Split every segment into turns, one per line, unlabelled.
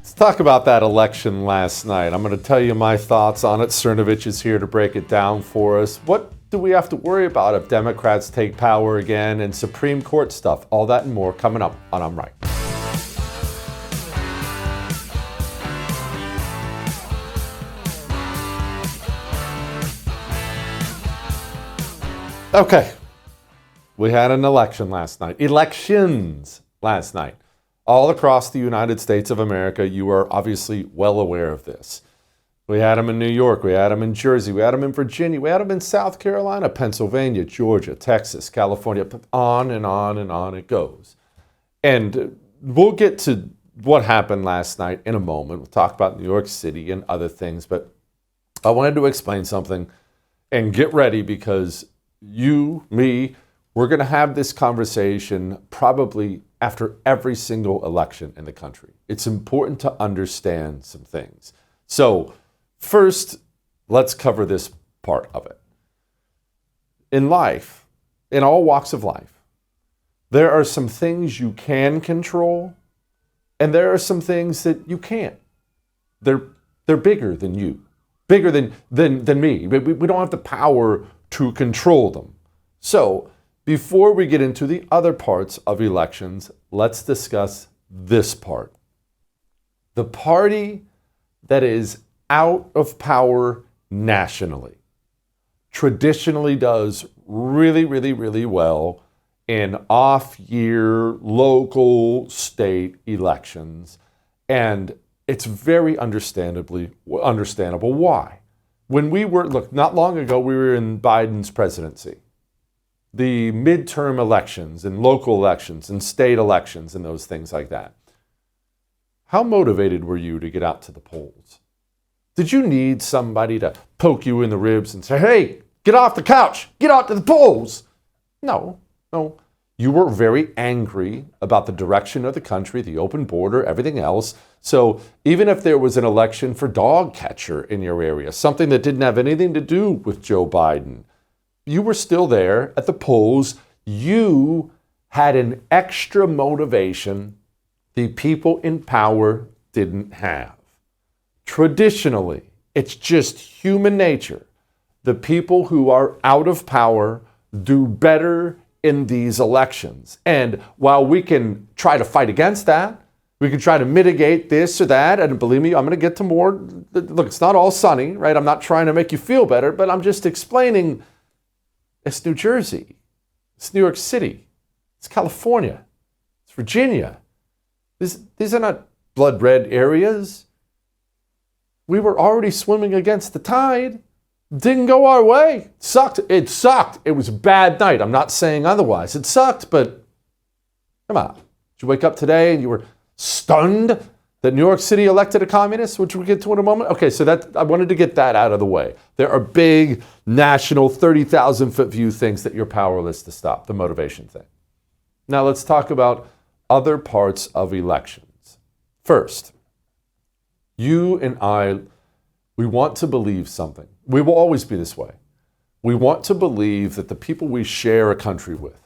Let's talk about that election last night. I'm going to tell you my thoughts on it. Cernovich is here to break it down for us. What do we have to worry about if Democrats take power again, and Supreme Court stuff? All that and more coming up on I'm Right. Okay, we had an election last night. Elections last night. All across the United States of America, you are obviously well aware of this. We had them in New York, we had them in Jersey, we had them in Virginia, we had them in South Carolina, Pennsylvania, Georgia, Texas, California, on and on and on it goes. And we'll get to what happened last night in a moment. We'll talk about New York City and other things, but I wanted to explain something and get ready because you, me, we're going to have this conversation probably after every single election in the country. It's important to understand some things. So first, let's cover this part of it. In life, in all walks of life, there are some things you can control, and there are some things that you can't. They're bigger than you, bigger than me. We don't have the power to control them. So before we get into the other parts of elections, let's discuss this part. The party that is out of power nationally traditionally does really, really, really well in off-year local state elections. And it's very understandable why. When we were, not long ago, we were in Biden's presidency. The midterm elections and local elections and state elections and those things like that. How motivated were you to get out to the polls? Did you need somebody to poke you in the ribs and say, hey, get off the couch, get out to the polls? No. You were very angry about the direction of the country, the open border, everything else. So even if there was an election for dog catcher in your area, something that didn't have anything to do with Joe Biden, you were still there at the polls. You had an extra motivation the people in power didn't have. Traditionally, it's just human nature. The people who are out of power do better in these elections. And while we can try to fight against that, we can try to mitigate this or that, and believe me, I'm going to get to more. Look, it's not all sunny, right? I'm not trying to make you feel better, but I'm just explaining it's New Jersey, it's New York City, it's California, it's Virginia. These are not blood red areas. We were already swimming against the tide. Didn't go our way. Sucked. It sucked. It was a bad night. I'm not saying otherwise. It sucked, but come on. Did you wake up today and you were stunned that New York City elected a communist, which we'll get to in a moment? Okay, so I wanted to get that out of the way. There are big national 30,000-foot view things that you're powerless to stop, the motivation thing. Now let's talk about other parts of elections. First, you and I, we want to believe something. We will always be this way. We want to believe that the people we share a country with,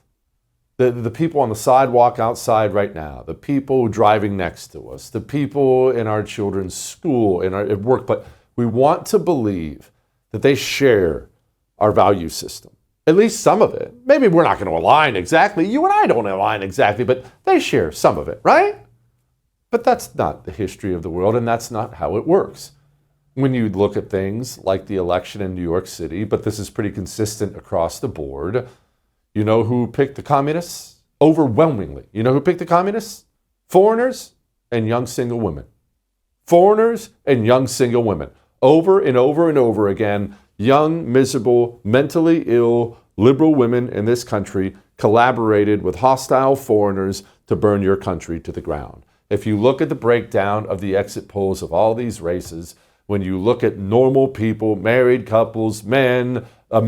the people on the sidewalk outside right now, the people driving next to us, the people in our children's school, at work, but we want to believe that they share our value system. At least some of it. Maybe we're not going to align exactly. You and I don't align exactly, but they share some of it, right? But that's not the history of the world, and that's not how it works. When you look at things like the election in New York City, but this is pretty consistent across the board, you know who picked the communists? Overwhelmingly. You know who picked the communists? Foreigners and young single women. Foreigners and young single women. Over and over and over again, young, miserable, mentally ill, liberal women in this country collaborated with hostile foreigners to burn your country to the ground. If you look at the breakdown of the exit polls of all these races, when you look at normal people, married couples, men,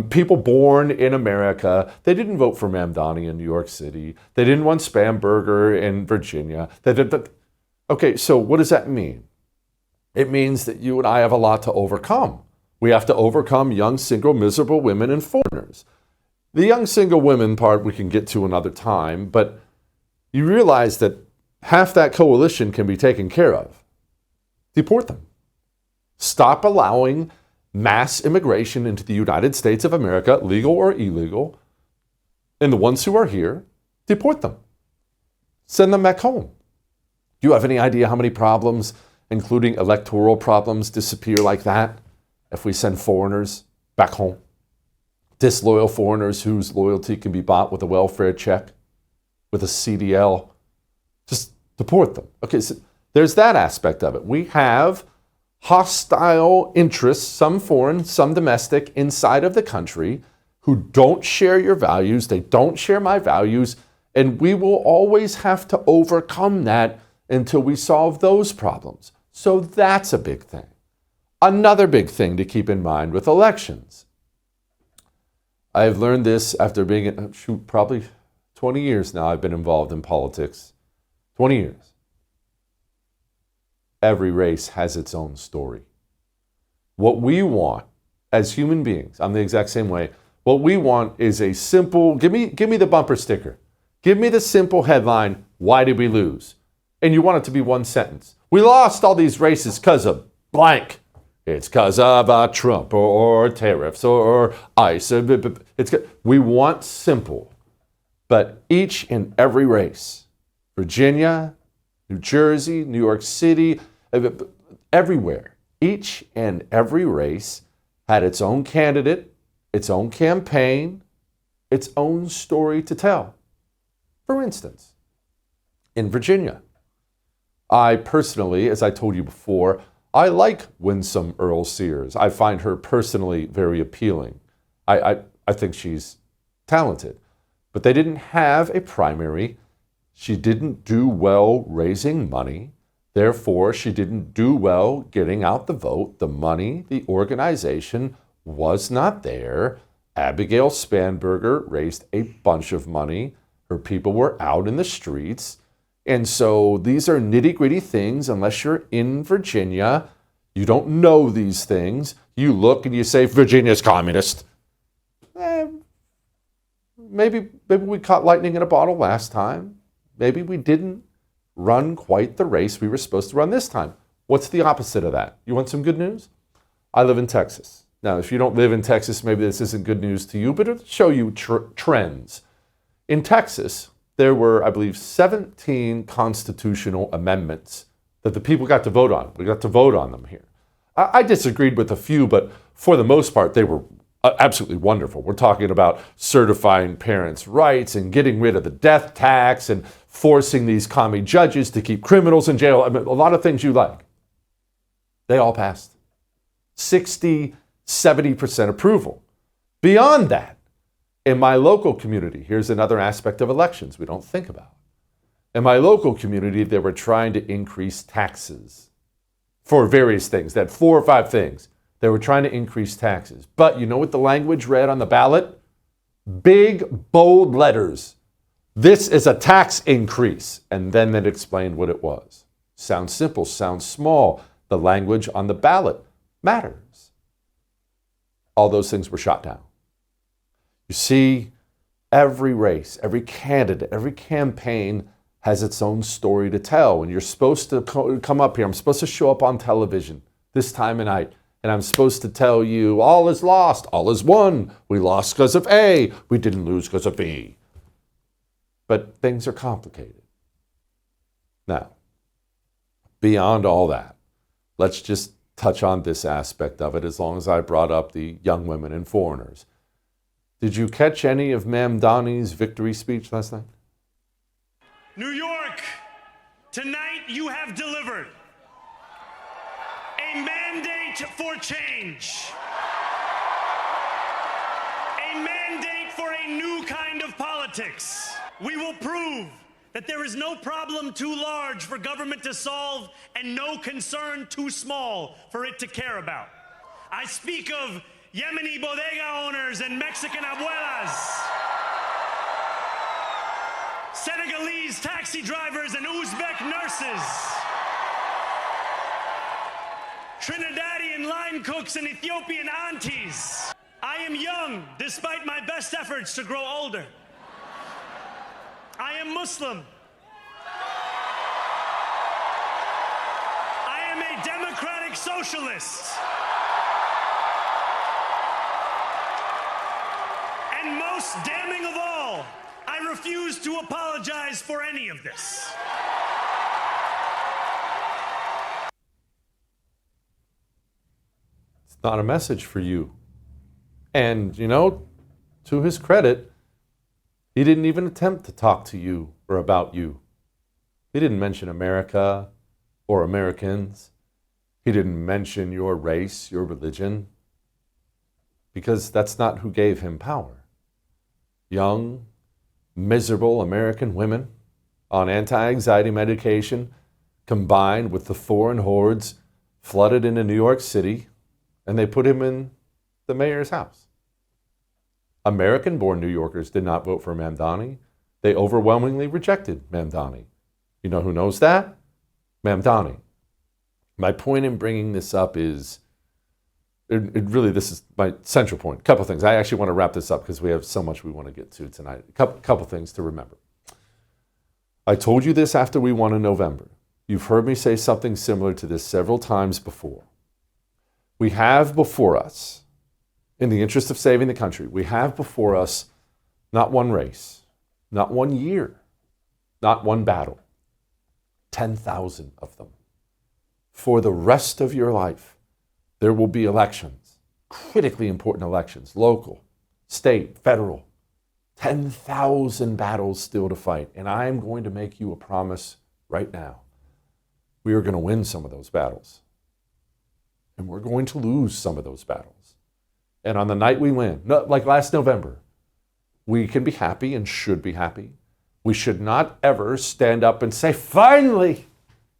people born in America, they didn't vote for Mamdani in New York City. They didn't want Spamberger in Virginia. Okay, so what does that mean? It means that you and I have a lot to overcome. We have to overcome young, single, miserable women and foreigners. The young, single women part we can get to another time, but you realize that half that coalition can be taken care of. Deport them. Stop allowing mass immigration into the United States of America, legal or illegal, and the ones who are here, deport them. Send them back home. Do you have any idea how many problems, including electoral problems, disappear like that if we send foreigners back home? Disloyal foreigners whose loyalty can be bought with a welfare check, with a CDL. Just deport them. Okay, so there's that aspect of it. We have hostile interests, some foreign, some domestic, inside of the country who don't share your values, they don't share my values, and we will always have to overcome that until we solve those problems. So that's a big thing. Another big thing to keep in mind with elections. I've learned this after being, probably 20 years now I've been involved in politics. 20 years. Every race has its own story. What we want as human beings, I'm the exact same way, what we want is a simple, give me the bumper sticker. Give me the simple headline, why did we lose? And you want it to be one sentence. We lost all these races because of blank. It's because of Trump or tariffs or ICE. We want simple. But each and every race, Virginia, New Jersey, New York City, everywhere, each and every race had its own candidate, its own campaign, its own story to tell. For instance, in Virginia, I personally, as I told you before, I like Winsome Earl Sears. I find her personally very appealing. I think she's talented. But they didn't have a primary. She didn't do well raising money. Therefore, she didn't do well getting out the vote. The money, the organization was not there. Abigail Spanberger raised a bunch of money. Her people were out in the streets. And so these are nitty-gritty things. Unless you're in Virginia, you don't know these things. You look and you say, Virginia's communist. Maybe we caught lightning in a bottle last time. Maybe we didn't run quite the race we were supposed to run this time. What's the opposite of that? You want some good news? I live in Texas. Now, if you don't live in Texas, maybe this isn't good news to you, but it'll show you trends. In Texas, there were, I believe, 17 constitutional amendments that the people got to vote on. We got to vote on them here. I disagreed with a few, but for the most part, they were absolutely wonderful. We're talking about certifying parents' rights and getting rid of the death tax and forcing these commie judges to keep criminals in jail. I mean, a lot of things you like. They all passed. 60, 70% approval. Beyond that, in my local community, here's another aspect of elections we don't think about. In my local community, they were trying to increase taxes for various things. They had 4 or 5 things. They were trying to increase taxes. But you know what the language read on the ballot? Big, bold letters. This is a tax increase. And then it explained what it was. Sounds simple, sounds small. The language on the ballot matters. All those things were shot down. You see, every race, every candidate, every campaign has its own story to tell. And you're supposed to come up here. I'm supposed to show up on television this time of night. And I'm supposed to tell you, all is lost, all is won. We lost because of A. We didn't lose because of B. But things are complicated. Now, beyond all that, let's just touch on this aspect of it as long as I brought up the young women and foreigners. Did you catch any of Mamdani's victory speech last night?
New York, tonight you have delivered a mandate for change, a mandate for a new kind of politics. We will prove that there is no problem too large for government to solve and no concern too small for it to care about. I speak of Yemeni bodega owners and Mexican abuelas, Senegalese taxi drivers and Uzbek nurses, Trinidadian line cooks and Ethiopian aunties. I am young, despite my best efforts to grow older. I am Muslim. I am a a democratic socialist. And most damning of all, I refuse to apologize for any of this.
It's not a message for you. And, you know, to his credit, he didn't even attempt to talk to you or about you. He didn't mention America or Americans. He didn't mention your race, your religion, because that's not who gave him power. Young, miserable American women on anti-anxiety medication, combined with the foreign hordes, flooded into New York City, and they put him in the mayor's house. American-born New Yorkers did not vote for Mamdani. They overwhelmingly rejected Mamdani. You know who knows that? Mamdani. My point in bringing this up is, this is my central point. A couple things. I actually want to wrap this up because we have so much we want to get to tonight. A couple things to remember. I told you this after we won in November. You've heard me say something similar to this several times before. We have before us, in the interest of saving the country, we have before us not one race, not 1 year, not one battle, 10,000 of them. For the rest of your life, there will be elections, critically important elections, local, state, federal, 10,000 battles still to fight. And I'm going to make you a promise right now. We are going to win some of those battles. And we're going to lose some of those battles. And on the night we win, like last November, we can be happy and should be happy. We should not ever stand up and say, finally,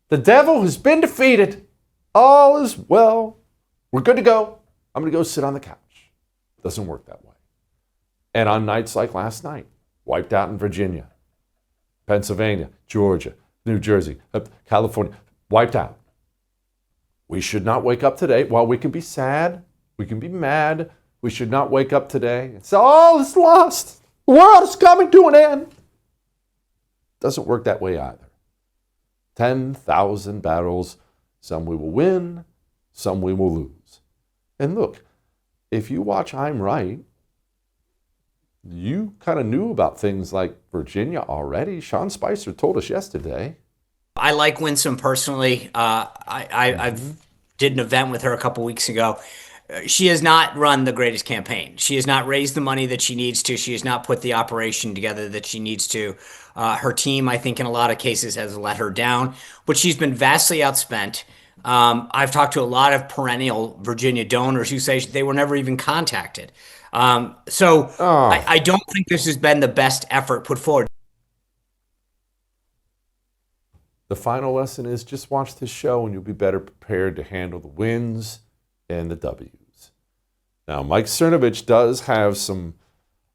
the devil has been defeated. All is well. We're good to go. I'm going to go sit on the couch. It doesn't work that way. And on nights like last night, wiped out in Virginia, Pennsylvania, Georgia, New Jersey, California, wiped out. We should not wake up today. While we can be sad, we can be mad, we should not wake up today and say, all is lost. The world is coming to an end. Doesn't work that way either. 10,000 battles. Some we will win, some we will lose. And look, if you watch I'm Right, you kind of knew about things like Virginia already. Sean Spicer told us yesterday.
I like Winsome personally. I did an event with her a couple weeks ago. She has not run the greatest campaign. She has not raised the money that she needs to. She has not put the operation together that she needs to. Her team, I think, in a lot of cases has let her down, but she's been vastly outspent. I've talked to a lot of perennial Virginia donors who say they were never even contacted. I don't think this has been the best effort put forward.
The final lesson is just watch this show and you'll be better prepared to handle the wins and the W's. Now, Mike Cernovich does have some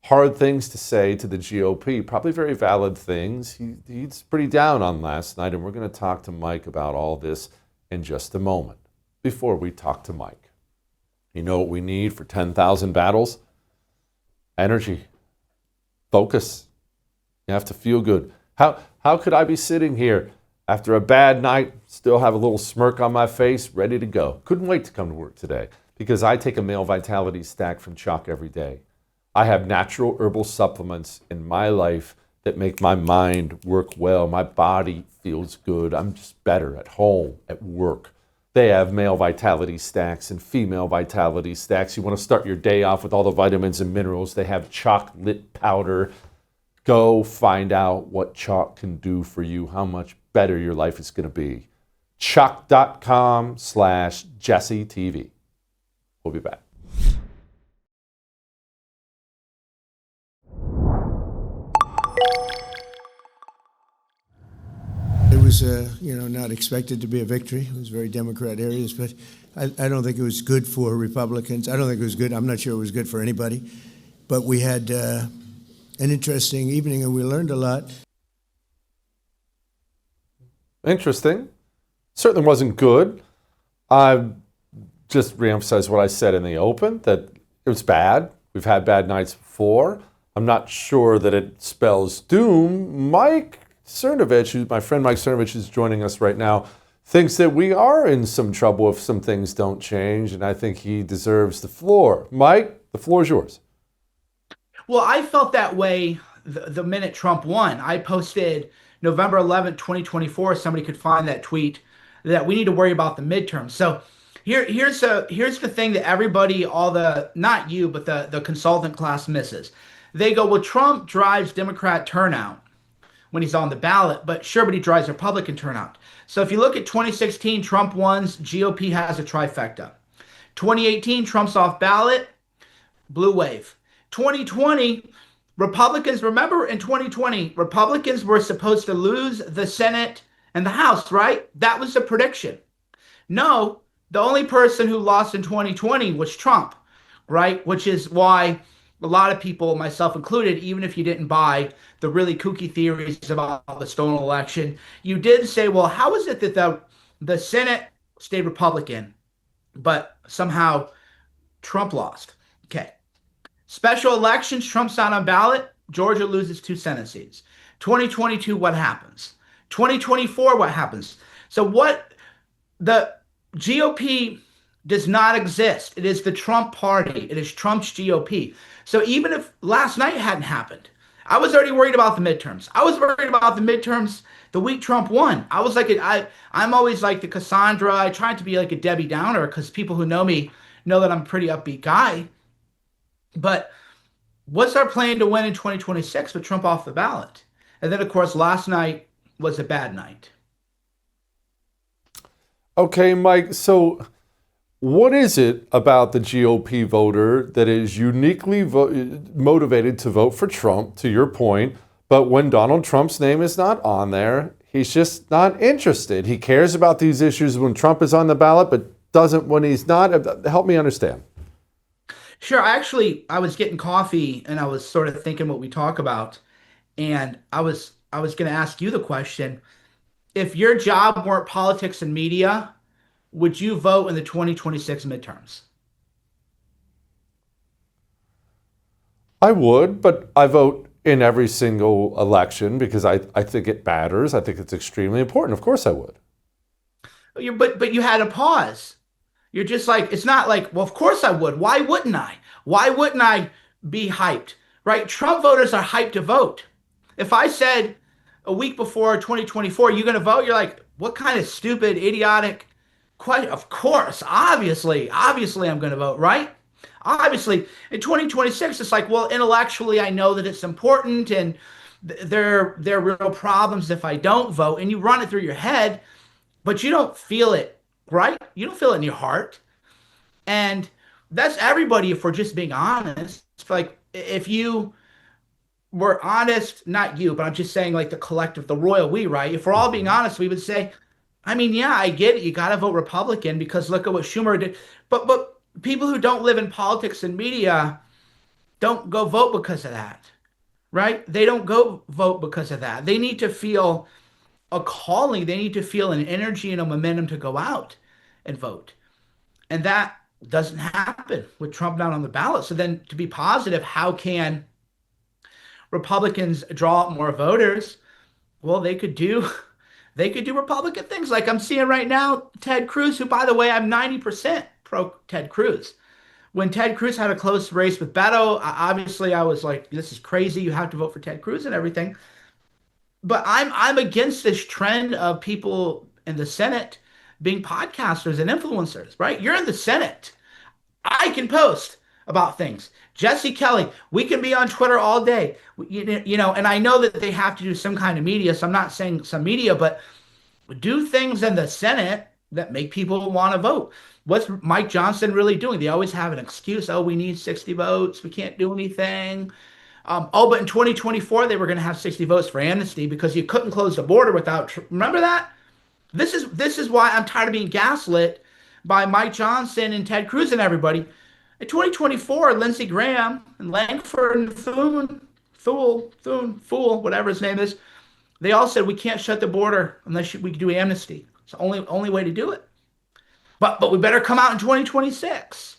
hard things to say to the GOP, probably very valid things. He's pretty down on last night, and we're going to talk to Mike about all this in just a moment. Before we talk to Mike, you know what we need for 10,000 battles? Energy, focus. You have to feel good. How could I be sitting here after a bad night, still have a little smirk on my face, ready to go? Couldn't wait to come to work today because I take a male vitality stack from Chalk every day. I have natural herbal supplements in my life that make my mind work well. My body feels good. I'm just better at home, at work. They have male vitality stacks and female vitality stacks. You want to start your day off with all the vitamins and minerals. They have chocolate powder. Go find out what Chalk can do for you, how much better your life is going to be. Chalk.com/JesseTV. We'll be back.
It was, not expected to be a victory. It was very Democrat areas, but I don't think it was good for Republicans. I don't think it was good. I'm not sure it was good for anybody. But we had an interesting evening, and we learned a lot.
Interesting. Certainly wasn't good. I just reemphasize what I said in the open, that it was bad. We've had bad nights before. I'm not sure that it spells doom. Mike Cernovich, my friend Mike Cernovich is joining us right now, thinks that we are in some trouble if some things don't change, and I think he deserves the floor. Mike, the floor is yours.
Well, I felt that way the minute Trump won. I posted November 11th, 2024. Somebody could find that tweet that we need to worry about the midterms. So here's the thing that everybody, all the not you, but the consultant class misses. They go, well, Trump drives Democrat turnout when he's on the ballot, but sure, but he drives Republican turnout. So if you look at 2016, Trump wins, GOP has a trifecta. 2018, Trump's off ballot, blue wave. 2020, Republicans, remember in 2020, Republicans were supposed to lose the Senate and the House, right? That was the prediction. No, the only person who lost in 2020 was Trump, right? Which is why a lot of people, myself included, even if you didn't buy the really kooky theories about the stolen election, you did say, well, how is it that the Senate stayed Republican, but somehow Trump lost? Okay. Special elections, Trump's not on ballot, Georgia loses 2 Senate seats. 2022, what happens? 2024, what happens? So what the GOP does not exist. It is the Trump party. It is Trump's GOP. So even if last night hadn't happened, I was already worried about the midterms. I was worried about the midterms the week Trump won. I was like, I'm always like the Cassandra. I tried to be like a Debbie Downer because people who know me know that I'm a pretty upbeat guy. But what's our plan to win in 2026 with Trump off the ballot? And then, of course, last night was a bad night.
Okay, Mike, so what is it about the GOP voter that is uniquely motivated to vote for Trump, to your point, but when Donald Trump's name is not on there, he's just not interested? He cares about these issues when Trump is on the ballot, but doesn't when he's not? Help me understand.
Sure. I was getting coffee and I was sort of thinking what we talk about. And I was going to ask you the question, if your job weren't politics and media, would you vote in the 2026 midterms?
I would, but I vote in every single election because I think it matters. I think it's extremely important. Of course I would.
But you had a pause. You're just like, it's not like, well, of course I would. Why wouldn't I? Why wouldn't I be hyped? Right? Trump voters are hyped to vote. If I said a week before 2024, you're going to vote, you're like, what kind of stupid, idiotic question? Of course, obviously I'm going to vote, right? Obviously, in 2026, it's like, well, intellectually, I know that it's important and there are real problems if I don't vote. And you run it through your head, but you don't feel it, right? You don't feel it in your heart. And that's everybody if we're just being honest. It's like if you were honest, not you, but I'm just saying like the collective, the royal we, right? If we're all being honest, we would say, I mean, yeah, I get it. You got to vote Republican because look at what Schumer did. But people who don't live in politics and media don't go vote because of that, right? They don't go vote because of that. They need to feel a calling. They need to feel an energy and a momentum to go out and vote. And that doesn't happen with Trump not on the ballot. So then to be positive, how can Republicans draw out more voters? Well, they could do Republican things like I'm seeing right now, Ted Cruz, who, by the way, I'm 90% pro Ted Cruz. When Ted Cruz had a close race with Beto, obviously I was like, this is crazy. You have to vote for Ted Cruz and everything. But I'm against this trend of people in the Senate being podcasters and influencers, right? You're in the Senate. I can post about things. Jesse Kelly, we can be on Twitter all day. You know, and I know that they have to do some kind of media, so I'm not saying some media, but do things in the Senate that make people want to vote. What's Mike Johnson really doing? They always have an excuse. Oh, we need 60 votes. We can't do anything. But in 2024, they were going to have 60 votes for amnesty because you couldn't close the border without. Remember that? This is why I'm tired of being gaslit by Mike Johnson and Ted Cruz and everybody. In 2024, Lindsey Graham and Langford and Thule, whatever his name is, they all said we can't shut the border unless we do amnesty. It's the only way to do it. But we better come out in 2026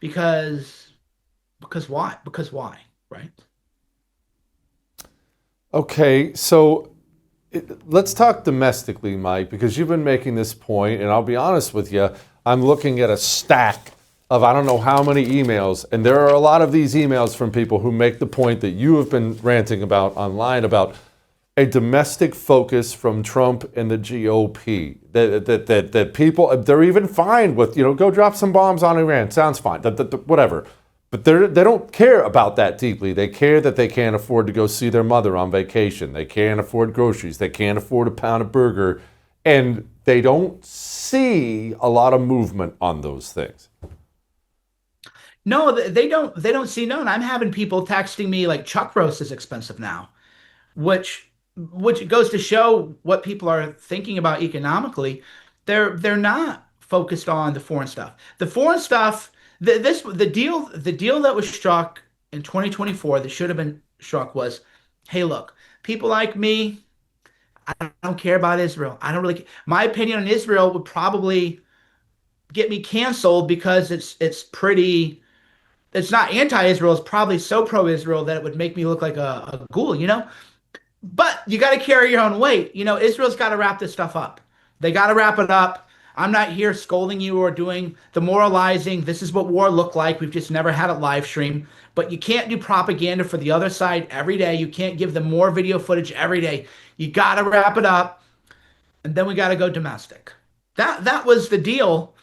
because why? Because why, right?
Okay, so let's talk domestically, Mike, because you've been making this point, and I'll be honest with you, I'm looking at a stack of I don't know how many emails, and there are a lot of these emails from people who make the point that you have been ranting about online about a domestic focus from Trump and the GOP. That people, they're even fine with, go drop some bombs on Iran. Sounds fine, whatever. But they don't care about that deeply. They care that they can't afford to go see their mother on vacation. They can't afford groceries. They can't afford a pound of burger. And they don't see a lot of movement on those things.
No, they don't. They don't see none. I'm having people texting me like chuck roast is expensive now, which goes to show what people are thinking about economically. They're not focused on the foreign stuff. The foreign stuff, the deal that was struck in 2024 that should have been struck was, hey, look, people like me, I don't care about Israel. I don't really. My opinion on Israel would probably get me canceled because it's pretty. It's not anti-Israel. It's probably so pro-Israel that it would make me look like a ghoul. But you got to carry your own weight. Israel's got to wrap this stuff up. They got to wrap it up. I'm not here scolding you or doing the moralizing. This is what war looked like. We've just never had it live stream. But you can't do propaganda for the other side every day. You can't give them more video footage every day. You got to wrap it up. And then we got to go domestic. That was the deal,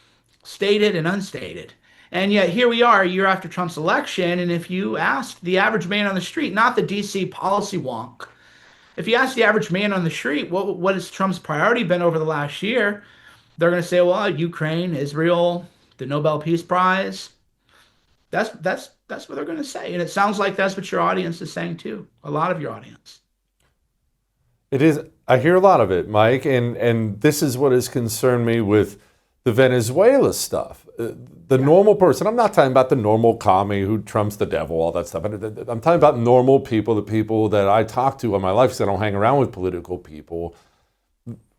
stated and unstated. And yet here we are a year after Trump's election. And if you asked the average man on the street, not the DC policy wonk, if you ask the average man on the street, what has Trump's priority been over the last year? They're going to say, well, Ukraine, Israel, the Nobel Peace Prize. That's what they're going to say. And it sounds like that's what your audience is saying too. A lot of your audience.
It is. I hear a lot of it, Mike, and this is what has concerned me with the Venezuela stuff. The normal person, I'm not talking about the normal commie who Trump's the devil, all that stuff. I'm talking about normal people, the people that I talk to in my life because I don't hang around with political people.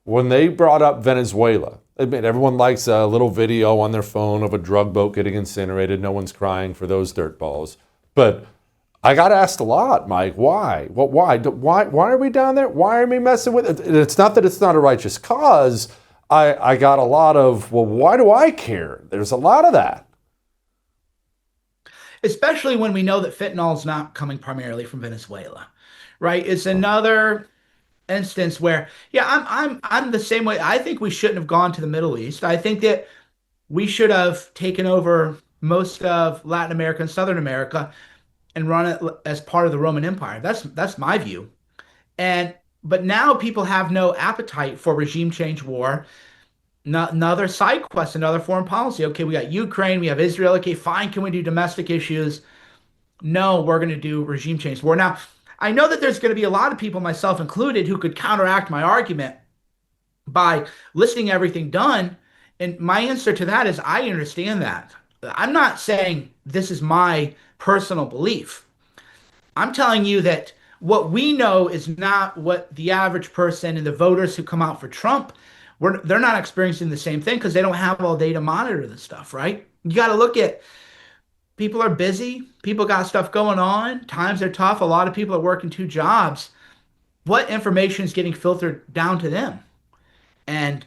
When they brought up Venezuela, I mean, everyone likes a little video on their phone of a drug boat getting incinerated. No one's crying for those dirtballs. But I got asked a lot, Mike, why? Why are we down there? Why are we messing with it? It's not that it's not a righteous cause. I got a lot of, well, why do I care? There's a lot of that.
Especially when we know that fentanyl is not coming primarily from Venezuela, right? It's another instance where, yeah, I'm the same way. I think we shouldn't have gone to the Middle East. I think that we should have taken over most of Latin America and Southern America and run it as part of the Roman Empire. That's my view. But now people have no appetite for regime change war. Another side quest, another foreign policy. Okay, we got Ukraine, we have Israel. Okay, fine. Can we do domestic issues? No, we're going to do regime change war. Now, I know that there's going to be a lot of people, myself included, who could counteract my argument by listing everything done. And my answer to that is I understand that. I'm not saying this is my personal belief. I'm telling you that what we know is not what the average person and the voters who come out for Trump, they're not experiencing the same thing because they don't have all day to monitor this stuff, right? You got to look at people are busy, people got stuff going on, times are tough, a lot of people are working two jobs. What information is getting filtered down to them? And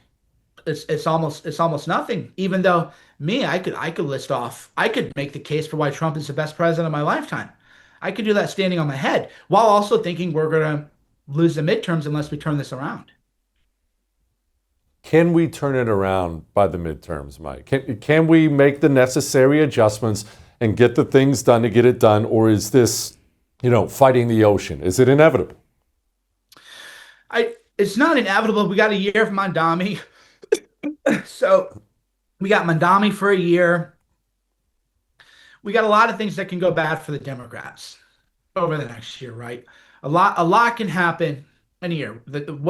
it's almost nothing. Even though I could make the case for why Trump is the best president of my lifetime. I could do that standing on my head while also thinking we're going to lose the midterms unless we turn this around.
Can we turn it around by the midterms, Mike? Can we make the necessary adjustments and get the things done to get it done? Or is this, fighting the ocean? Is it inevitable?
It's not inevitable. We got a year of Mamdani. So we got Mamdani for a year. We got a lot of things that can go bad for the Democrats over the next year, right? A lot can happen in a year.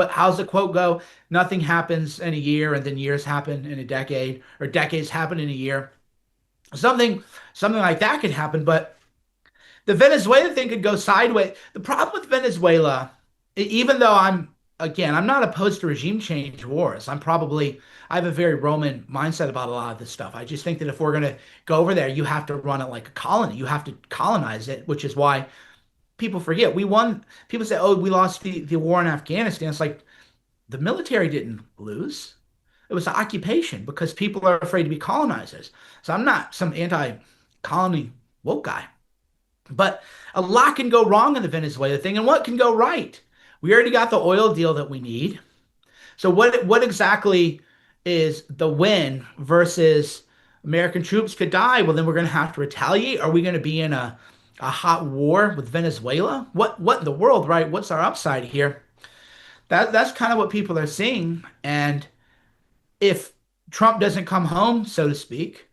How's the quote go? Nothing happens in a year, and then years happen in a decade, or decades happen in a year. Something like that could happen, but the Venezuela thing could go sideways. The problem with Venezuela, even though I'm not opposed to regime change wars. I have a very Roman mindset about a lot of this stuff. I just think that if we're going to go over there, you have to run it like a colony. You have to colonize it, which is why people forget. We won. People say, oh, we lost the war in Afghanistan. It's like, The military didn't lose. It was the occupation because people are afraid to be colonizers. So I'm not some anti-colony woke guy. But a lot can go wrong in the Venezuela thing. And what can go right? We already got the oil deal that we need. So what exactly is the win versus American troops could die? Well, then we're going to have to retaliate. Are we going to be in a hot war with Venezuela? What in the world, right? What's our upside here? That's kind of what people are seeing. And if Trump doesn't come home, so to speak,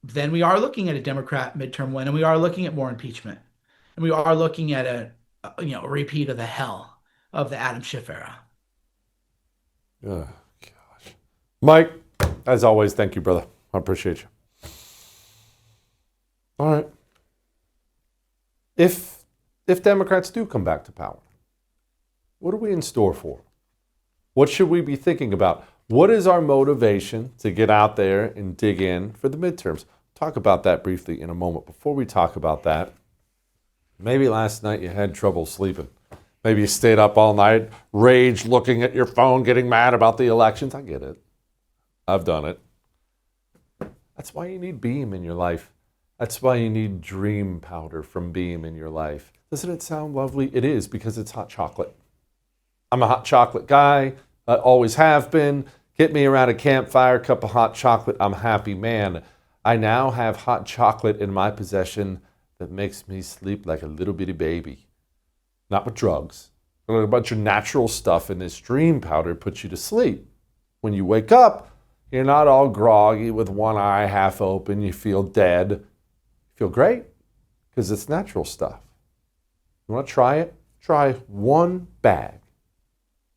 then we are looking at a Democrat midterm win, and we are looking at more impeachment, and we are looking at a repeat of the hell of the Adam Schiff era.
Oh, gosh. Mike, as always, thank you, brother. I appreciate you. All right. If Democrats do come back to power, what are we in store for? What should we be thinking about? What is our motivation to get out there and dig in for the midterms? Talk about that briefly in a moment. Before we talk about that, maybe last night you had trouble sleeping. Maybe you stayed up all night, rage looking at your phone, getting mad about the elections. I get it. I've done it. That's why you need Beam in your life. That's why you need Dream Powder from Beam in your life. Doesn't it sound lovely? It is, because it's hot chocolate. I'm a hot chocolate guy. I always have been. Get me around a campfire, cup of hot chocolate. I'm a happy man. I now have hot chocolate in my possession that makes me sleep like a little bitty baby. Not with drugs. A bunch of natural stuff in this Dream Powder puts you to sleep. When you wake up, you're not all groggy with one eye half open. You feel dead. You feel great because it's natural stuff. You want to try it? Try one bag.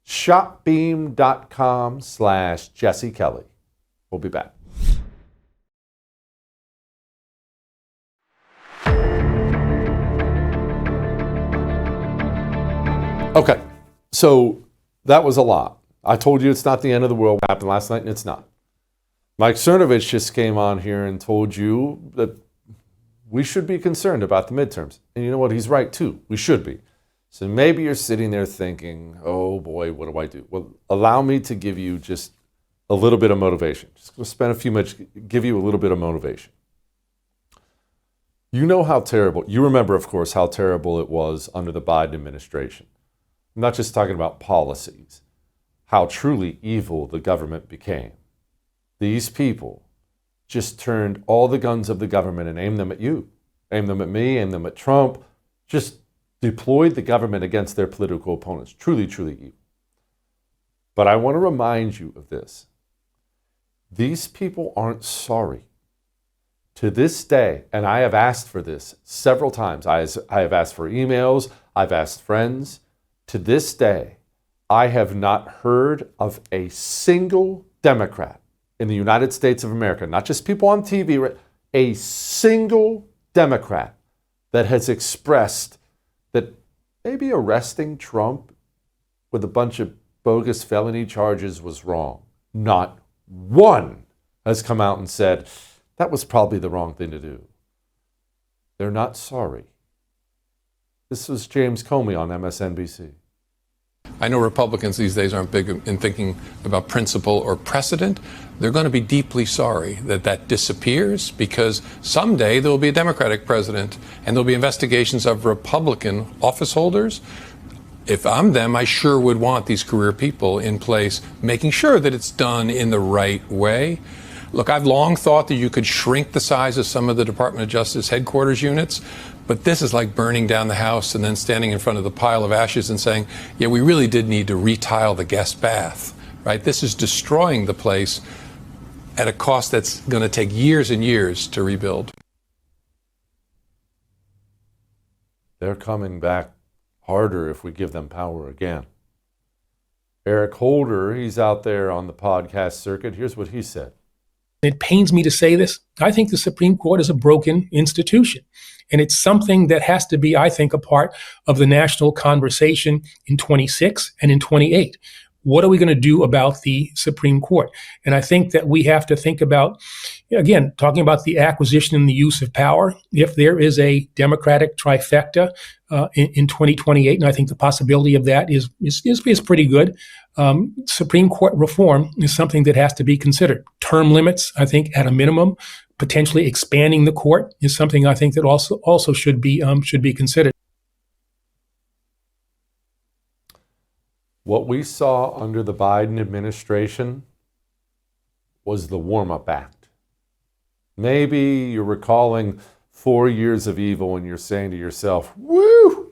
Shopbeam.com/Jesse Kelly. We'll be back. Okay, so that was a lot. I told you it's not the end of the world. What happened last night, and it's not. Mike Cernovich just came on here and told you that we should be concerned about the midterms. And you know what? He's right, too. We should be. So maybe you're sitting there thinking, oh boy, what do I do? Well, allow me to give you just a little bit of motivation. Just going to spend a few minutes, give you a little bit of motivation. You know how terrible, you remember, of course, how terrible it was under the Biden administration. I'm not just talking about policies, how truly evil the government became. These people just turned all the guns of the government and aimed them at you, aimed them at me, aimed them at Trump, just deployed the government against their political opponents. Truly, truly evil. But I want to remind you of this. These people aren't sorry. To this day, and I have asked for this several times, I have asked for emails, I've asked friends. To this day, I have not heard of a single Democrat in the United States of America, not just people on TV, a single Democrat that has expressed that maybe arresting Trump with a bunch of bogus felony charges was wrong. Not one has come out and said, that was probably the wrong thing to do. They're not sorry. This was James Comey on MSNBC.
I know Republicans these days aren't big in thinking about principle or precedent. They're going to be deeply sorry that that disappears, because someday there will be a Democratic president and there'll be investigations of Republican office holders. If I'm them, I sure would want these career people in place, making sure that it's done in the right way. Look, I've long thought that you could shrink the size of some of the Department of Justice headquarters units, but this is like burning down the house and then standing in front of the pile of ashes and saying, yeah, we really did need to retile the guest bath, right? This is destroying the place at a cost that's going to take years and years to rebuild.
They're coming back harder if we give them power again. Eric Holder, he's out there on the podcast circuit. Here's what he said.
It pains me to say this. I think the Supreme Court is a broken institution. And it's something that has to be, I think, a part of the national conversation in 26 and in 28. what are we going to do about the Supreme Court? And I think that we have to think about, again, talking about the acquisition and the use of power. If there is a Democratic trifecta in 2028, and I think the possibility of that is pretty good, Supreme Court reform is something that has to be considered. Term limits, I think, at a minimum, potentially expanding the court is something I think that also should be considered.
What we saw under the Biden administration was the warm-up act. Maybe you're recalling 4 years of evil and you're saying to yourself, woo,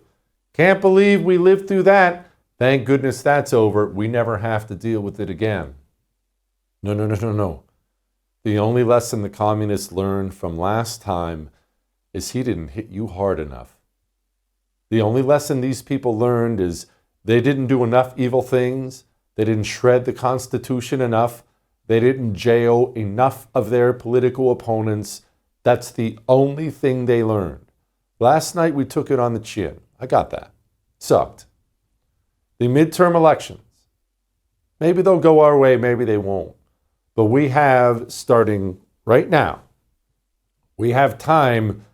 can't believe we lived through that. Thank goodness that's over. We never have to deal with it again. No. The only lesson the communists learned from last time is he didn't hit you hard enough. The only lesson these people learned is they didn't do enough evil things. They didn't shred the Constitution enough. They didn't jail enough of their political opponents. That's the only thing they learned. Last night we took it on the chin. I got that. Sucked. The midterm elections. Maybe they'll go our way, maybe they won't. But we have, starting right now, we have time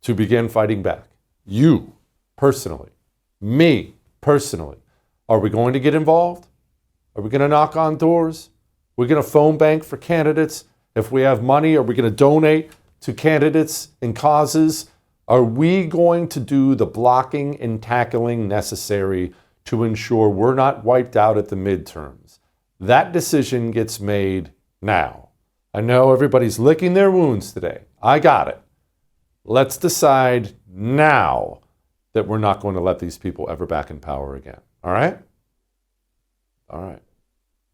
to begin fighting back. You, personally. Me, personally. Are we going to get involved? Are we going to knock on doors? We're going to phone bank for candidates. If we have money, are we going to donate to candidates and causes? Are we going to do the blocking and tackling necessary to ensure we're not wiped out at the midterms? That decision gets made now. I know everybody's licking their wounds today. I got it. Let's decide now that we're not going to let these people ever back in power again. All right? All right.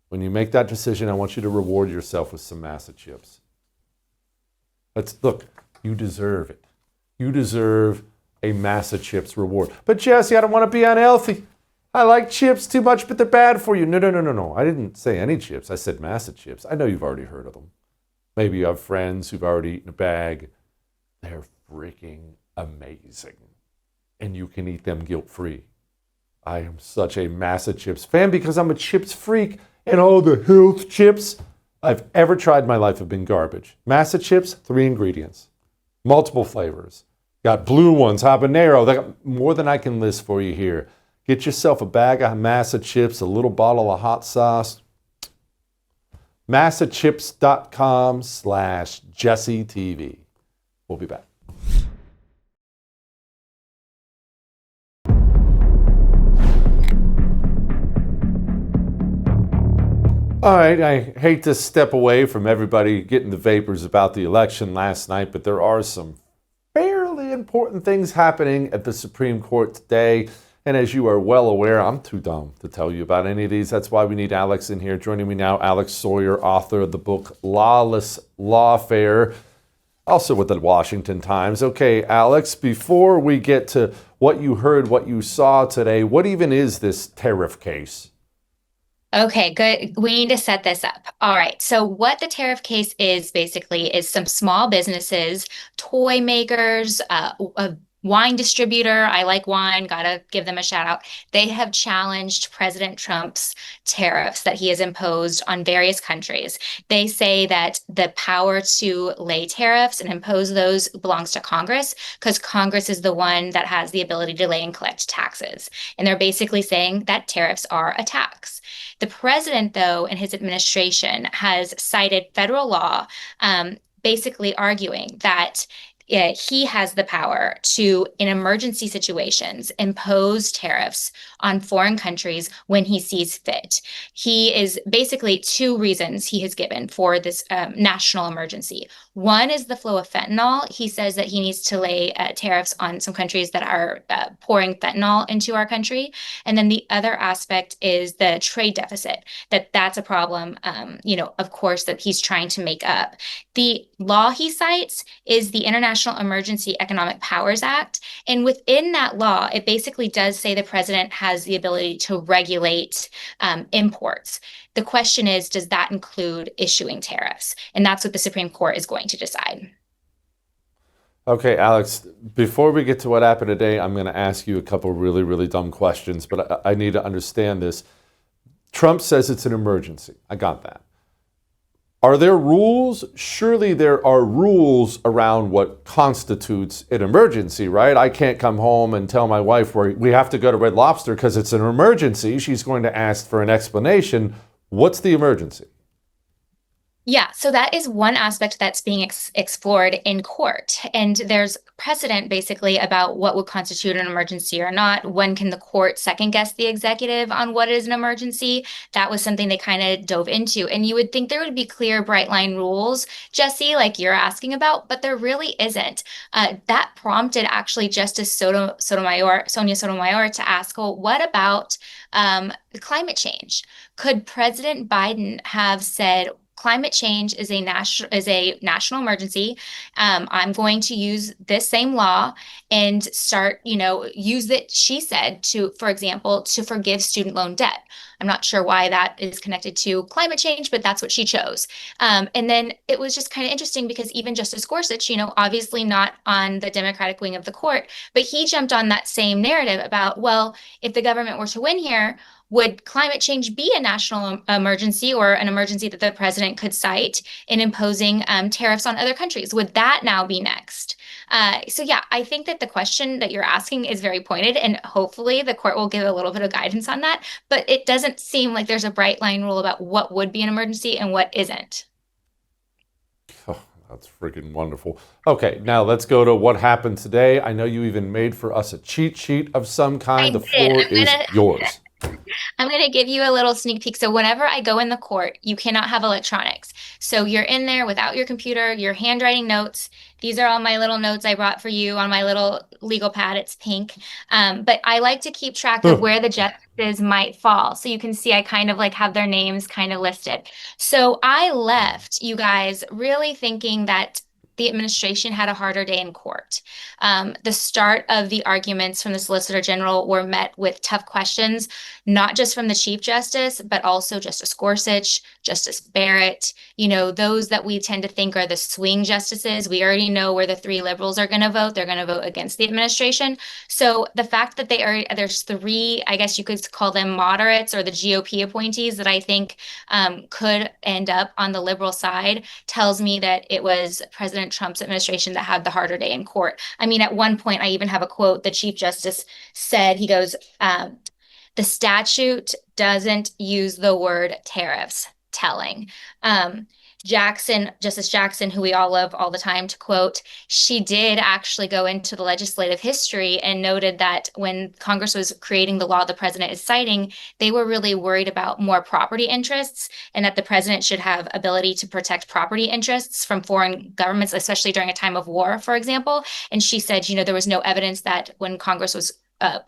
When you make that decision, I want you to reward yourself with some massive chips. Look, you deserve it. You deserve a massive chips reward. But Jesse, I don't want to be unhealthy. I like chips too much, but they're bad for you. No. I didn't say any chips. I said massive chips. I know you've already heard of them. Maybe you have friends who've already eaten a bag. They're freaking amazing. And you can eat them guilt-free. I am such a massive chips fan because I'm a chips freak. And all the health chips I've ever tried in my life have been garbage. Massive chips, 3 ingredients. Multiple flavors. Got blue ones, habanero. They got more than I can list for you here. Get yourself a bag of massive chips, a little bottle of hot sauce. MassiveChips.com/JesseTV. We'll be back. All right, I hate to step away from everybody getting the vapors about the election last night, but there are some fairly important things happening at the Supreme Court today. And as you are well aware, I'm too dumb to tell you about any of these. That's why we need Alex in here. Joining me now, Alex Swoyer, author of the book Lawless Lawfare, also with the Washington Times. Okay, Alex, before we get to what you heard, what you saw today, what even is this tariff case?
Okay, good. We need to set this up. All right. So what the tariff case is basically is some small businesses, toy makers, a wine distributor. I like wine. Gotta give them a shout out. They have challenged President Trump's tariffs that he has imposed on various countries. They say that the power to lay tariffs and impose those belongs to Congress because Congress is the one that has the ability to lay and collect taxes. And they're basically saying that tariffs are a tax. The president, though, and his administration has cited federal law, basically arguing that he has the power to, in emergency situations, impose tariffs on foreign countries when he sees fit. He is basically 2 reasons he has given for this national emergency. One is the flow of fentanyl. He says that he needs to lay tariffs on some countries that are pouring fentanyl into our country. And then the other aspect is the trade deficit, that's a problem, of course, that he's trying to make up. The law he cites is the International Emergency Economic Powers Act. And within that law, it basically does say the president has the ability to regulate imports. The question is, does that include issuing tariffs? And that's what the Supreme Court is going to decide.
Okay, Alex, before we get to what happened today, I'm going to ask you a couple really, really dumb questions, but I need to understand this. Trump says it's an emergency. I got that. Are there rules? Surely there are rules around what constitutes an emergency, right? I can't come home and tell my wife we have to go to Red Lobster because it's an emergency. She's going to ask for an explanation. What's the emergency?
Yeah, so that is one aspect that's being explored in court. And there's precedent basically about what would constitute an emergency or not. When can the court second guess the executive on what is an emergency? That was something they kind of dove into. And you would think there would be clear, bright line rules, Jesse, like you're asking about, but there really isn't. That prompted actually Justice Sonia Sotomayor to ask, well, what about climate change? Could President Biden have said, climate change is a national emergency. I'm going to use this same law and start, use it, she said, for example, to forgive student loan debt. I'm not sure why that is connected to climate change, but that's what she chose. And then it was just kind of interesting because even Justice Gorsuch, obviously not on the Democratic wing of the court, but he jumped on that same narrative about, well, if the government were to win here, would climate change be a national emergency or an emergency that the president could cite in imposing tariffs on other countries? Would that now be next? So yeah, I think that the question that you're asking is very pointed, and hopefully the court will give a little bit of guidance on that. But it doesn't seem like there's a bright line rule about what would be an emergency and what isn't.
Oh, that's freaking wonderful. Okay, now let's go to what happened today. I know you even made for us a cheat sheet of some kind. The floor is yours.
I'm going to give you a little sneak peek. So whenever I go in the court, you cannot have electronics. So you're in there without your computer, your handwriting notes. These are all my little notes I brought for you on my little legal pad. It's pink. But I like to keep track of where the justices might fall. So you can see I kind of like have their names kind of listed. So I left, you guys, really thinking that the administration had a harder day in court. The start of the arguments from the Solicitor General were met with tough questions, not just from the Chief Justice, but also Justice Gorsuch, Justice Barrett, those that we tend to think are the swing justices. We already know where the three liberals are going to vote. They're going to vote against the administration. So the fact that there's three, I guess you could call them moderates or the GOP appointees that I think could end up on the liberal side tells me that it was President Trump's administration that had the harder day in court. I mean, at one point, I even have a quote the Chief Justice said. He goes, the statute doesn't use the word tariffs. Telling. Justice Jackson, who we all love all the time, to quote, she did actually go into the legislative history and noted that when Congress was creating the law the president is citing, they were really worried about more property interests and that the president should have ability to protect property interests from foreign governments, especially during a time of war, for example. And she said, there was no evidence that when Congress was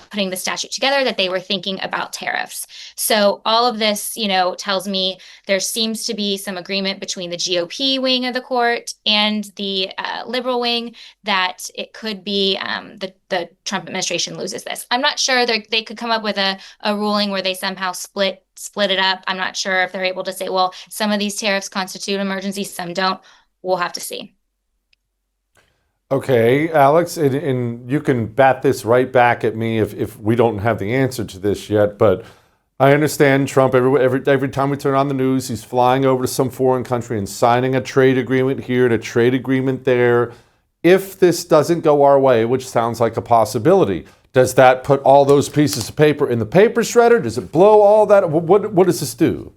putting the statute together that they were thinking about tariffs. So all of this, tells me there seems to be some agreement between the GOP wing of the court and the liberal wing that it could be the Trump administration loses this. I'm not sure they could come up with a ruling where they somehow split it up. I'm not sure if they're able to say, well, some of these tariffs constitute emergencies, some don't. We'll have to see.
Okay, Alex, and you can bat this right back at me if we don't have the answer to this yet, but I understand Trump, every time we turn on the news, he's flying over to some foreign country and signing a trade agreement here and a trade agreement there. If this doesn't go our way, which sounds like a possibility, does that put all those pieces of paper in the paper shredder? Does it blow all that? What does this do?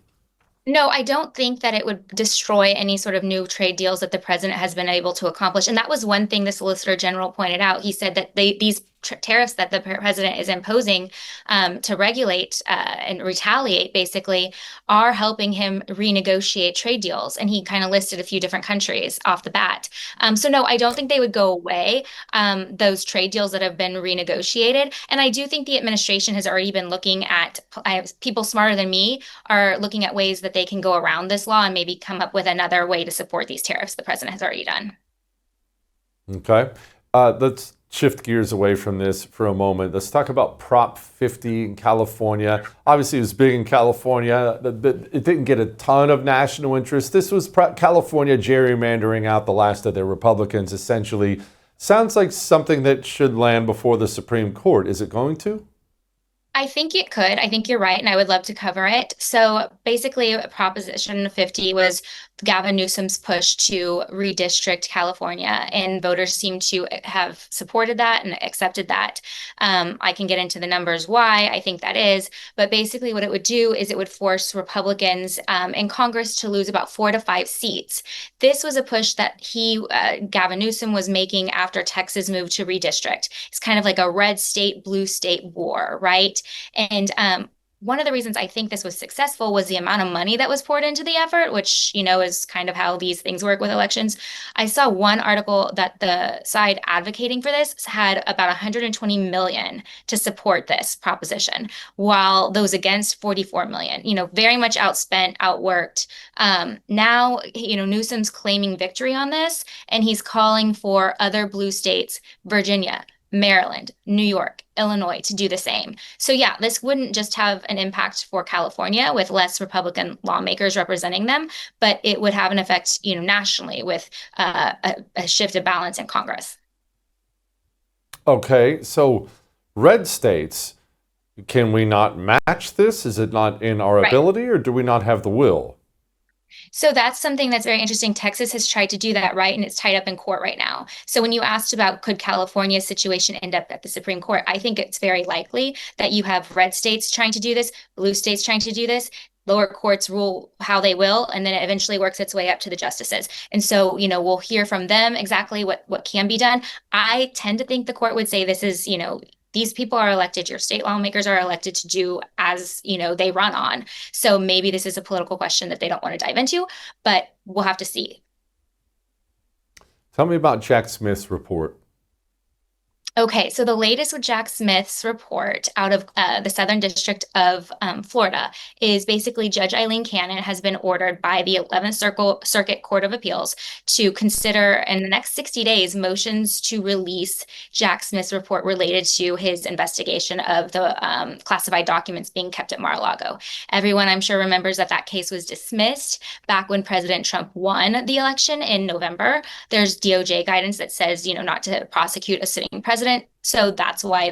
No, I don't think that it would destroy any sort of new trade deals that the president has been able to accomplish. And that was one thing the Solicitor General pointed out. He said that these tariffs that the president is imposing to regulate and retaliate, basically, are helping him renegotiate trade deals. And he kind of listed a few different countries off the bat. So no, I don't think they would go away, those trade deals that have been renegotiated. And I do think the administration has already been looking at, people smarter than me are looking at ways that they can go around this law and maybe come up with another way to support these tariffs the president has already done.
Okay. Let's shift gears away from this for a moment. Let's talk about Prop 50 in California. Obviously, it was big in California. It didn't get a ton of national interest. This was California gerrymandering out the last of their Republicans, essentially. Sounds like something that should land before the Supreme Court. Is it going to?
I think it could. I think you're right, and I would love to cover it. So basically, Proposition 50 was Gavin Newsom's push to redistrict California, and voters seem to have supported that and accepted that. I can get into the numbers why I think that is, but basically, what it would do is it would force Republicans in Congress to lose about 4 to 5 seats. This was a push that Gavin Newsom, was making after Texas moved to redistrict. It's kind of like a red state, blue state war, right? And one of the reasons I think this was successful was the amount of money that was poured into the effort, which, is kind of how these things work with elections. I saw one article that the side advocating for this had about 120 million to support this proposition, while those against 44 million, very much outspent, outworked. Now, Newsom's claiming victory on this, and he's calling for other blue states, Virginia, Maryland, New York, Illinois to do the same. So yeah, this wouldn't just have an impact for California with less Republican lawmakers representing them, but it would have an effect, nationally with a shift of balance in Congress.
Okay, so red states, can we not match this? Is it not in our
Right.
ability, or do we not have the will?
So that's something that's very interesting. Texas has tried to do that, right? And it's tied up in court right now. So when you asked about could California's situation end up at the Supreme Court, I think it's very likely that you have red states trying to do this, blue states trying to do this. Lower courts rule how they will, and then it eventually works its way up to the justices. And so, we'll hear from them exactly what can be done. I tend to think the court would say this is, these people are elected, your state lawmakers are elected to do as, they run on. So maybe this is a political question that they don't want to dive into, but we'll have to see.
Tell me about Jack Smith's report.
Okay, so the latest with Jack Smith's report out of the Southern District of Florida is basically Judge Eileen Cannon has been ordered by the 11th Circuit Court of Appeals to consider in the next 60 days motions to release Jack Smith's report related to his investigation of the classified documents being kept at Mar-a-Lago. Everyone, I'm sure, remembers that that case was dismissed back when President Trump won the election in November. There's DOJ guidance that says, not to prosecute a sitting president. So that's why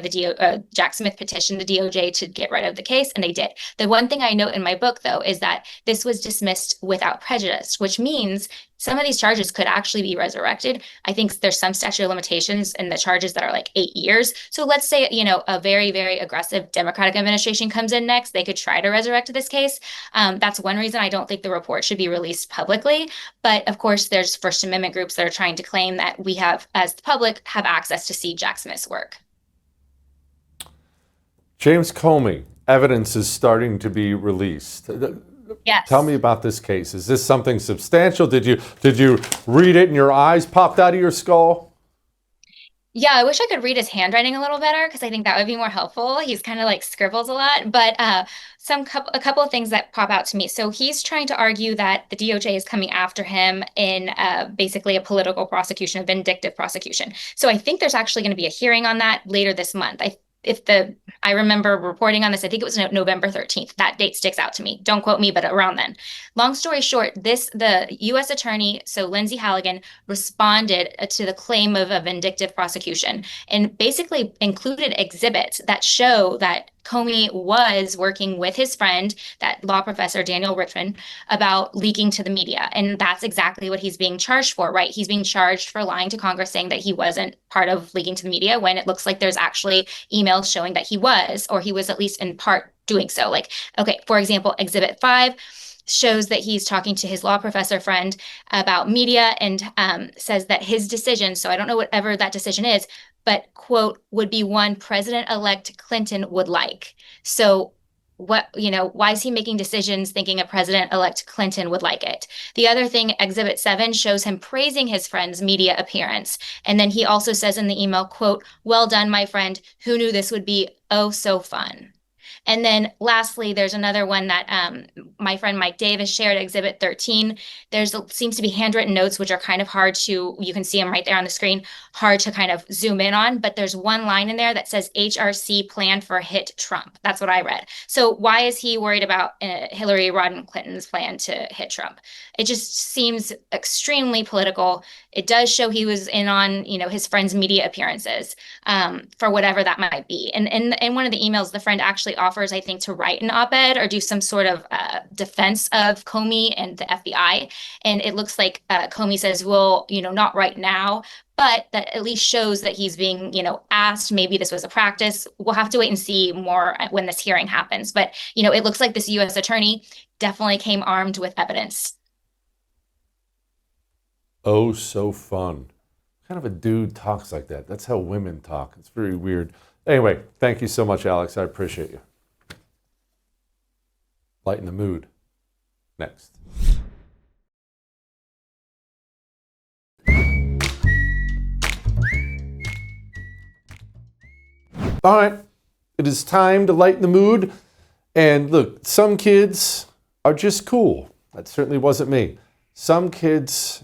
Jack Smith petitioned the DOJ to get rid of the case, and they did. The one thing I note in my book, though, is that this was dismissed without prejudice, which means some of these charges could actually be resurrected. I think there's some statute of limitations in the charges that are like 8 years. So let's say, a very, very aggressive Democratic administration comes in next, they could try to resurrect this case. That's one reason I don't think the report should be released publicly. But of course, there's First Amendment groups that are trying to claim that we have, as the public, have access to see Jack Smith's work.
James Comey, evidence is starting to be released.
Yes.
Tell me about this case. Is this something substantial? Did you read it and your eyes popped out of your skull?
Yeah, I wish I could read his handwriting a little better because I think that would be more helpful. He's kind of like scribbles a lot, but a couple of things that pop out to me. So he's trying to argue that the DOJ is coming after him in basically a political prosecution, a vindictive prosecution. So I think there's actually going to be a hearing on that later this month. I remember reporting on this, I think it was November 13th. That date sticks out to me. Don't quote me, but around then. Long story short, the U.S. attorney, so Lindsay Halligan, responded to the claim of a vindictive prosecution and basically included exhibits that show that Comey was working with his friend, that law professor, Daniel Richman, about leaking to the media. And that's exactly what he's being charged for, right? He's being charged for lying to Congress, saying that he wasn't part of leaking to the media when it looks like there's actually emails showing that he was, or he was at least in part doing so. Like, okay, for example, Exhibit 5 shows that he's talking to his law professor friend about media and says that his decision, so I don't know whatever that decision is, but quote, would be one President-elect Clinton would like. So why is he making decisions thinking a President-elect Clinton would like it? The other thing, Exhibit 7 shows him praising his friend's media appearance. And then he also says in the email, quote, well done, my friend. Who knew this would be oh so fun? And then lastly, there's another one that my friend Mike Davis shared, Exhibit 13. Seems to be handwritten notes, which are kind of hard to, you can see them right there on the screen, hard to kind of zoom in on. But there's one line in there that says HRC plan for hit Trump. That's what I read. So why is he worried about Hillary Rodham Clinton's plan to hit Trump? It just seems extremely political. It does show he was in on, his friend's media appearances for whatever that might be. And in one of the emails, the friend actually offers, I think, to write an op-ed or do some sort of defense of Comey and the FBI. And it looks like Comey says, well, not right now, but that at least shows that he's being, asked. Maybe this was a practice. We'll have to wait and see more when this hearing happens. But, it looks like this U.S. attorney definitely came armed with evidence.
Oh, so fun. What kind of a dude talks like that? That's how women talk. It's very weird. Anyway, thank you so much, Alex. I appreciate you. Lighten the mood. Next. All right. It is time to lighten the mood. And look, some kids are just cool. That certainly wasn't me. Some kids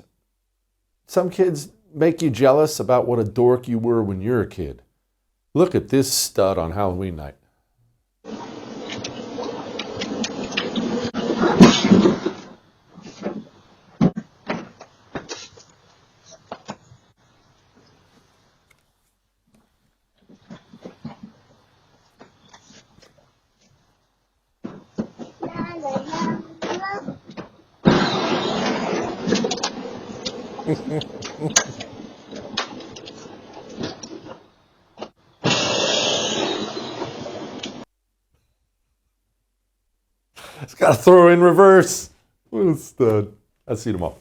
make you jealous about what a dork you were when you're a kid. Look at this stud on Halloween night. It's got to throw in reverse. What a stud. I'll see you tomorrow.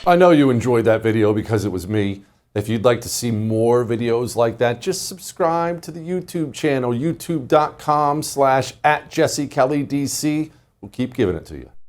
I know you enjoyed that video because it was me. If you'd like to see more videos like that, just subscribe to the YouTube channel, youtube.com/@JesseKellyDC. We'll keep giving it to you.